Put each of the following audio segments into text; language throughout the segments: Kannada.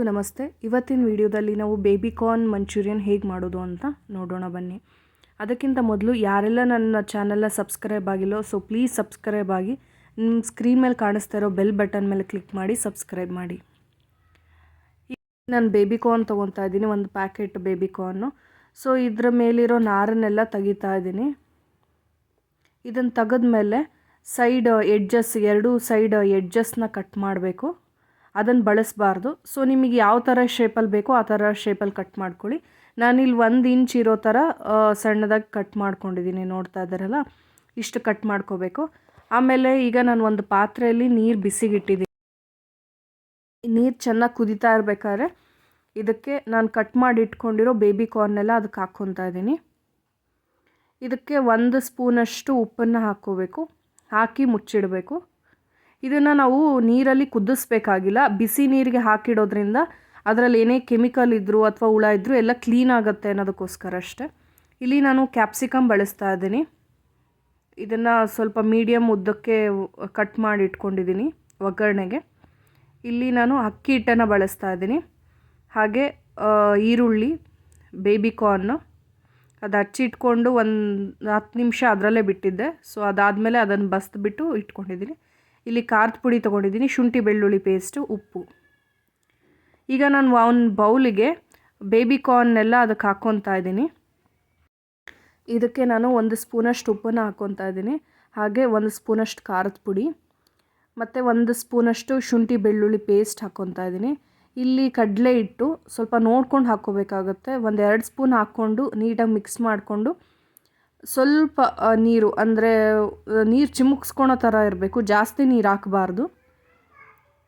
ನಮಸ್ತೆ. ಇವತ್ತಿನ ವಿಡಿಯೋದಲ್ಲಿ ನಾವು ಬೇಬಿ ಕಾರ್ನ್ ಮಂಚೂರಿಯನ್ ಹೇಗೆ ಮಾಡೋದು ಅಂತ ನೋಡೋಣ ಬನ್ನಿ. ಅದಕ್ಕಿಂತ ಮೊದಲು ಯಾರೆಲ್ಲ ನನ್ನ ಚಾನಲ್ನ ಸಬ್ಸ್ಕ್ರೈಬ್ ಆಗಿಲ್ಲೋ ಪ್ಲೀಸ್ ಸಬ್ಸ್ಕ್ರೈಬ್ ಆಗಿ ನಿಮ್ಮ ಸ್ಕ್ರೀನ್ ಮೇಲೆ ಕಾಣಿಸ್ತಾ ಇರೋ ಬೆಲ್ ಬಟನ್ ಮೇಲೆ ಕ್ಲಿಕ್ ಮಾಡಿ ಸಬ್ಸ್ಕ್ರೈಬ್ ಮಾಡಿ. ನಾನು ಬೇಬಿ ಕಾರ್ನ್ ತೊಗೊತಾ ಇದ್ದೀನಿ, ಒಂದು ಪ್ಯಾಕೆಟ್ ಬೇಬಿ ಕಾರ್ನು. ಇದರ ಮೇಲಿರೋ ನಾರನ್ನೆಲ್ಲ ತೆಗಿತಾ ಇದ್ದೀನಿ. ಇದನ್ನು ತೆಗೆದ್ಮೇಲೆ ಸೈಡ್ ಎಡ್ಜಸ್, ಎರಡೂ ಸೈಡ್ ಎಡ್ಜಸ್ನ ಕಟ್ ಮಾಡಬೇಕು. ಅದನ್ನು ಬಳಸಬಾರ್ದು. ನಿಮಗೆ ಯಾವ ಥರ ಶೇಪಲ್ಲಿ ಬೇಕೋ ಆ ಥರ ಶೇಪಲ್ಲಿ ಕಟ್ ಮಾಡ್ಕೊಳ್ಳಿ. ನಾನಿಲ್ಲಿ 1 ಇಂಚ್ ಇರೋ ಥರ ಸಣ್ಣದಾಗಿ ಕಟ್ ಮಾಡ್ಕೊಂಡಿದ್ದೀನಿ. ನೋಡ್ತಾ ಇದ್ದಾರಲ್ಲ, ಇಷ್ಟು ಕಟ್ ಮಾಡ್ಕೋಬೇಕು. ಆಮೇಲೆ ಈಗ ನಾನು ಒಂದು ಪಾತ್ರೆಯಲ್ಲಿ ನೀರು ಬಿಸಿಗಿಟ್ಟಿದ್ದೀನಿ. ನೀರು ಚೆನ್ನಾಗಿ ಕುದೀತಾ ಇರಬೇಕಾದ್ರೆ ಇದಕ್ಕೆ ನಾನು ಕಟ್ ಮಾಡಿ ಇಟ್ಕೊಂಡಿರೋ ಬೇಬಿ ಕಾರ್ನೆಲ್ಲ ಅದಕ್ಕೆ ಹಾಕ್ಕೊತಾ ಇದ್ದೀನಿ. ಇದಕ್ಕೆ 1 ಸ್ಪೂನಷ್ಟು ಉಪ್ಪನ್ನು ಹಾಕ್ಕೋಬೇಕು. ಹಾಕಿ ಮುಚ್ಚಿಡಬೇಕು. ಇದನ್ನು ನಾವು ನೀರಲ್ಲಿ ಕುದಿಸ್ಬೇಕಾಗಿಲ್ಲ. ಬಿಸಿ ನೀರಿಗೆ ಹಾಕಿಡೋದ್ರಿಂದ ಅದರಲ್ಲಿ ಏನೇ ಕೆಮಿಕಲ್ ಇದ್ದರೂ ಅಥವಾ ಹುಳ ಇದ್ದರೂ ಎಲ್ಲ ಕ್ಲೀನ್ ಆಗುತ್ತೆ ಅನ್ನೋದಕ್ಕೋಸ್ಕರ ಅಷ್ಟೇ. ಇಲ್ಲಿ ನಾನು ಕ್ಯಾಪ್ಸಿಕಮ್ ಬಳಸ್ತಾ ಇದ್ದೀನಿ. ಇದನ್ನು ಸ್ವಲ್ಪ ಮೀಡಿಯಮ್ ಉದ್ದಕ್ಕೆ ಕಟ್ ಮಾಡಿ ಇಟ್ಕೊಂಡಿದ್ದೀನಿ ಒಗ್ಗರಣೆಗೆ. ಇಲ್ಲಿ ನಾನು ಅಕ್ಕಿ ಹಿಟ್ಟನ್ನು ಬಳಸ್ತಾ ಇದ್ದೀನಿ. ಹಾಗೆ ಈರುಳ್ಳಿ, ಬೇಬಿ ಕಾರ್ನು ಅದು ಹಚ್ಚಿಟ್ಕೊಂಡು ಒಂದು 10 ನಿಮಿಷ ಅದರಲ್ಲೇ ಬಿಟ್ಟಿದ್ದೆ. ಅದಾದಮೇಲೆ ಅದನ್ನು ಬಸ್ದುಬಿಟ್ಟು ಇಟ್ಕೊಂಡಿದ್ದೀನಿ. ಇಲ್ಲಿ ಖಾರದ ಪುಡಿ ತೊಗೊಂಡಿದ್ದೀನಿ, ಶುಂಠಿ ಬೆಳ್ಳುಳ್ಳಿ ಪೇಸ್ಟು, ಉಪ್ಪು. ಈಗ ನಾನು ಒಂದು ಬೌಲಿಗೆ ಬೇಬಿ ಕಾರ್ನೆಲ್ಲ ಅದಕ್ಕೆ ಹಾಕ್ಕೊತಾ ಇದ್ದೀನಿ. ಇದಕ್ಕೆ ನಾನು 1 ಸ್ಪೂನಷ್ಟು ಉಪ್ಪನ್ನು ಹಾಕ್ಕೊತಾ ಇದ್ದೀನಿ. ಹಾಗೆ 1 ಸ್ಪೂನಷ್ಟು ಖಾರದ ಪುಡಿ ಮತ್ತು 1 ಸ್ಪೂನಷ್ಟು ಶುಂಠಿ ಬೆಳ್ಳುಳ್ಳಿ ಪೇಸ್ಟ್ ಹಾಕ್ಕೊತಾ ಇದ್ದೀನಿ. ಇಲ್ಲಿ ಕಡಲೆ ಹಿಟ್ಟು ಸ್ವಲ್ಪ ನೋಡ್ಕೊಂಡು ಹಾಕ್ಕೋಬೇಕಾಗುತ್ತೆ. 1-2 ಸ್ಪೂನ್ ಹಾಕ್ಕೊಂಡು ನೀಟಾಗಿ ಮಿಕ್ಸ್ ಮಾಡಿಕೊಂಡು ಸ್ವಲ್ಪ ನೀರು, ಅಂದರೆ ನೀರು ಚಿಮುಕ್ಸ್ಕೊಳೋ ಥರ ಇರಬೇಕು, ಜಾಸ್ತಿ ನೀರು ಹಾಕಬಾರ್ದು.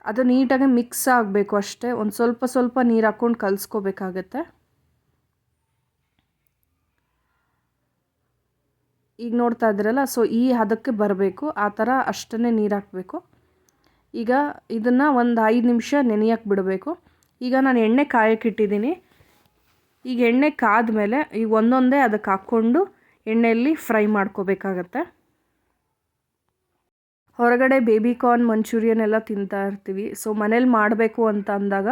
ಅದು ನೀಟಾಗಿ ಮಿಕ್ಸ್ ಆಗಬೇಕು ಅಷ್ಟೇ. ಒಂದು ಸ್ವಲ್ಪ ನೀರು ಹಾಕ್ಕೊಂಡು ಕಲಿಸ್ಕೋಬೇಕಾಗತ್ತೆ. ಈಗ ನೋಡ್ತಾ ಇದ್ದೀರಲ್ಲ, ಈ ಹದಕ್ಕೆ ಬರಬೇಕು. ಆ ಥರ ಅಷ್ಟನ್ನೇ ನೀರು ಹಾಕಬೇಕು. ಈಗ ಇದನ್ನು ಒಂದು 5 ನಿಮಿಷ ನೆನೆಯಕ್ಕೆ ಬಿಡಬೇಕು. ಈಗ ನಾನು ಎಣ್ಣೆ ಕಾಯಕ್ಕೆ ಇಟ್ಟಿದ್ದೀನಿ. ಈಗ ಎಣ್ಣೆ ಕಾದ್ಮೇಲೆ ಈಗ ಒಂದೊಂದೇ ಅದಕ್ಕೆ ಹಾಕ್ಕೊಂಡು ಎಣ್ಣೆಯಲ್ಲಿ ಫ್ರೈ ಮಾಡ್ಕೋಬೇಕಾಗತ್ತೆ. ಹೊರಗಡೆ ಬೇಬಿ ಕಾರ್ನ್ ಮಂಚೂರಿಯನ್ ಎಲ್ಲ ತಿಂತಾ ಇರ್ತೀವಿ. ಮನೇಲಿ ಮಾಡಬೇಕು ಅಂತ ಅಂದಾಗ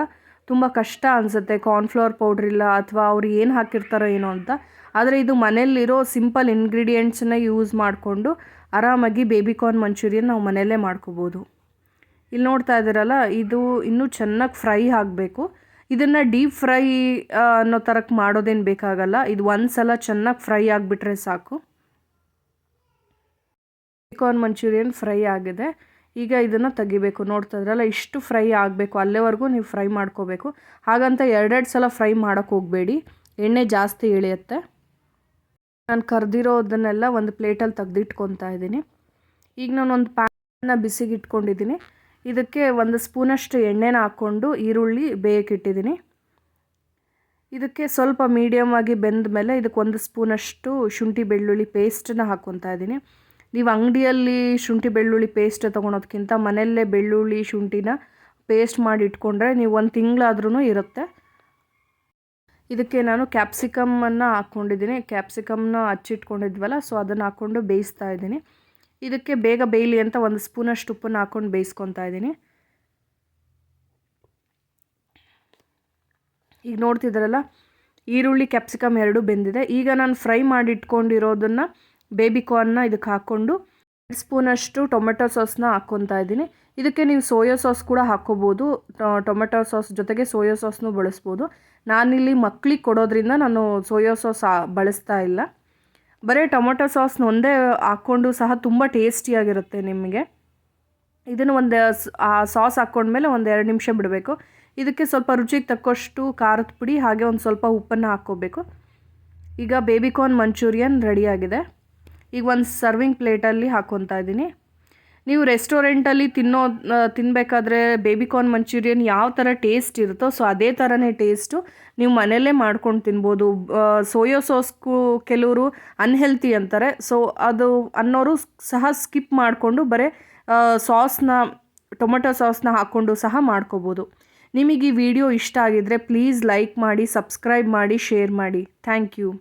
ತುಂಬ ಕಷ್ಟ ಅನಿಸುತ್ತೆ. ಕಾರ್ನ್ಫ್ಲವರ್ ಪೌಡ್ರ್ ಇಲ್ಲ ಅಥವಾ ಅವ್ರು ಏನು ಹಾಕಿರ್ತಾರೋ ಏನೋ ಅಂತ. ಆದರೆ ಇದು ಮನೆಯಲ್ಲಿರೋ ಸಿಂಪಲ್ ಇಂಗ್ರೀಡಿಯೆಂಟ್ಸನ್ನ ಯೂಸ್ ಮಾಡಿಕೊಂಡು ಆರಾಮಾಗಿ ಬೇಬಿ ಕಾರ್ನ್ ಮಂಚೂರಿಯನ್ ನಾವು ಮನೆಯಲ್ಲೇ ಮಾಡ್ಕೋಬೋದು. ಇಲ್ಲಿ ನೋಡ್ತಾ ಇದ್ದೀರಲ್ಲ, ಇದು ಇನ್ನೂ ಚೆನ್ನಾಗಿ ಫ್ರೈ ಆಗಬೇಕು. ಇದನ್ನು ಡೀಪ್ ಫ್ರೈ ಅನ್ನೋ ಥರಕ್ಕೆ ಮಾಡೋದೇನು ಬೇಕಾಗಲ್ಲ. ಇದು ಒಂದು ಸಲ ಚೆನ್ನಾಗಿ ಫ್ರೈ ಆಗಿಬಿಟ್ರೆ ಸಾಕು. ಕಾರ್ನ್ ಮಂಚೂರಿಯನ್ ಫ್ರೈ ಆಗಿದೆ. ಈಗ ಇದನ್ನು ತೆಗಿಬೇಕು. ನೋಡ್ತಾ ಇದ್ರಲ್ಲ, ಇಷ್ಟು ಫ್ರೈ ಆಗಬೇಕು. ಅಲ್ಲಿವರೆಗೂ ನೀವು ಫ್ರೈ ಮಾಡ್ಕೋಬೇಕು. ಹಾಗಂತ 2 ಸಲ ಫ್ರೈ ಮಾಡೋಕ್ಕೆ ಹೋಗಬೇಡಿ, ಎಣ್ಣೆ ಜಾಸ್ತಿ ಇಳಿಯುತ್ತೆ. ನಾನು ಕರೆದಿರೋದನ್ನೆಲ್ಲ ಒಂದು ಪ್ಲೇಟಲ್ಲಿ ತೆಗೆದಿಟ್ಕೊತಾ ಇದ್ದೀನಿ. ಈಗ ನಾನೊಂದು ಪ್ಯಾನ್ನ ಬಿಸಿಗೆ ಇಟ್ಕೊಂಡಿದ್ದೀನಿ. ಇದಕ್ಕೆ 1 ಸ್ಪೂನಷ್ಟು ಎಣ್ಣೆನ ಹಾಕ್ಕೊಂಡು ಈರುಳ್ಳಿ ಬೇಯಕ್ಕಿಟ್ಟಿದ್ದೀನಿ. ಇದಕ್ಕೆ ಸ್ವಲ್ಪ ಮೀಡಿಯಮ್ ಆಗಿ ಬೆಂದ ಮೇಲೆ ಇದಕ್ಕೆ 1 ಸ್ಪೂನಷ್ಟು ಶುಂಠಿ ಬೆಳ್ಳುಳ್ಳಿ ಪೇಸ್ಟನ್ನ ಹಾಕ್ಕೊತಾ ಇದ್ದೀನಿ. ನೀವು ಅಂಗಡಿಯಲ್ಲಿ ಶುಂಠಿ ಬೆಳ್ಳುಳ್ಳಿ ಪೇಸ್ಟ್ ತೊಗೊಳೋದಕ್ಕಿಂತ ಮನೆಯಲ್ಲೇ ಬೆಳ್ಳುಳ್ಳಿ ಶುಂಠಿನ ಪೇಸ್ಟ್ ಮಾಡಿ ಇಟ್ಕೊಂಡ್ರೆ ನೀವು 1 ತಿಂಗಳಾದ್ರೂ ಇರುತ್ತೆ. ಇದಕ್ಕೆ ನಾನು ಕ್ಯಾಪ್ಸಿಕಮ್ಮನ್ನು ಹಾಕ್ಕೊಂಡಿದ್ದೀನಿ. ಕ್ಯಾಪ್ಸಿಕಮ್ನ ಹಚ್ಚಿಟ್ಕೊಂಡಿದ್ವಲ್ಲ, ಅದನ್ನು ಹಾಕ್ಕೊಂಡು ಬೇಯಿಸ್ತಾ ಇದ್ದೀನಿ. ಇದಕ್ಕೆ ಬೇಗ ಬೇಯಲಿ ಅಂತ 1 ಸ್ಪೂನಷ್ಟು ಉಪ್ಪನ್ನು ಹಾಕ್ಕೊಂಡು ಬೇಯಿಸ್ಕೊತಾ ಇದ್ದೀನಿ. ಈಗ ನೋಡ್ತಿದ್ರಲ್ಲ, ಈರುಳ್ಳಿ ಕ್ಯಾಪ್ಸಿಕಮ್ ಎರಡೂ ಬೆಂದಿದೆ. ಈಗ ನಾನು ಫ್ರೈ ಮಾಡಿ ಇಟ್ಕೊಂಡಿರೋದನ್ನು ಬೇಬಿ ಕಾರ್ನ್ನ ಇದಕ್ಕೆ ಹಾಕ್ಕೊಂಡು 2 ಸ್ಪೂನಷ್ಟು ಟೊಮೆಟೊ ಸಾಸ್ನ ಹಾಕ್ಕೊತಾ ಇದ್ದೀನಿ. ಇದಕ್ಕೆ ನೀವು ಸೋಯಾ ಸಾಸ್ ಕೂಡ ಹಾಕ್ಕೋಬೋದು. ಟೊಮೆಟೊ ಸಾಸ್ ಜೊತೆಗೆ ಸೋಯಾ ಸಾಸ್ನೂ ಬಳಸ್ಬೋದು. ನಾನಿಲ್ಲಿ ಮಕ್ಕಳಿಗೆ ಕೊಡೋದ್ರಿಂದ ನಾನು ಸೋಯಾ ಸಾಸ್ ಬಳಸ್ತಾ ಇಲ್ಲ. ಬರೀ ಟೊಮೆಟೊ ಸಾಸ್ನ ಒಂದೇ ಹಾಕ್ಕೊಂಡು ಸಹ ತುಂಬ ಟೇಸ್ಟಿಯಾಗಿರುತ್ತೆ ನಿಮಗೆ. ಇದನ್ನು ಸಾಸ್ ಹಾಕ್ಕೊಂಡ್ಮೇಲೆ 1-2 ನಿಮಿಷ ಬಿಡಬೇಕು. ಇದಕ್ಕೆ ಸ್ವಲ್ಪ ರುಚಿಗೆ ತಕ್ಕಷ್ಟು ಖಾರದ ಪುಡಿ ಹಾಗೆ ಒಂದು ಸ್ವಲ್ಪ ಉಪ್ಪನ್ನು ಹಾಕ್ಕೋಬೇಕು. ಈಗ ಬೇಬಿ ಕಾರ್ನ್ ಮಂಚೂರಿಯನ್ ರೆಡಿಯಾಗಿದೆ. ಈಗ ಒಂದು ಸರ್ವಿಂಗ್ ಪ್ಲೇಟಲ್ಲಿ ಹಾಕ್ಕೊತಾ ಇದ್ದೀನಿ. ನೀವು ರೆಸ್ಟೋರೆಂಟಲ್ಲಿ ತಿನ್ನಬೇಕಾದ್ರೆ ಬೇಬಿ ಕಾರ್ನ್ ಮಂಚೂರಿಯನ್ ಯಾವ ಥರ ಟೇಸ್ಟ್ ಇರುತ್ತೋ ಅದೇ ಥರನೇ ಟೇಸ್ಟು ನೀವು ಮನೆಯಲ್ಲೇ ಮಾಡ್ಕೊಂಡು ತಿನ್ಬೋದು. ಸೋಯಾ ಸಾಸ್ಗೂ ಕೆಲವರು ಅನ್ಹೆಲ್ತಿ ಅಂತಾರೆ. ಅದು ಅನ್ನೋರು ಸಹ ಸ್ಕಿಪ್ ಮಾಡಿಕೊಂಡು ಬರೀ ಟೊಮೆಟೊ ಸಾಸ್ನ ಹಾಕ್ಕೊಂಡು ಸಹ ಮಾಡ್ಕೋಬೋದು. ನಿಮಗೆ ಈ ವಿಡಿಯೋ ಇಷ್ಟ ಆಗಿದ್ದರೆ ಪ್ಲೀಸ್ ಲೈಕ್ ಮಾಡಿ, ಸಬ್ಸ್ಕ್ರೈಬ್ ಮಾಡಿ, ಶೇರ್ ಮಾಡಿ. Thank you.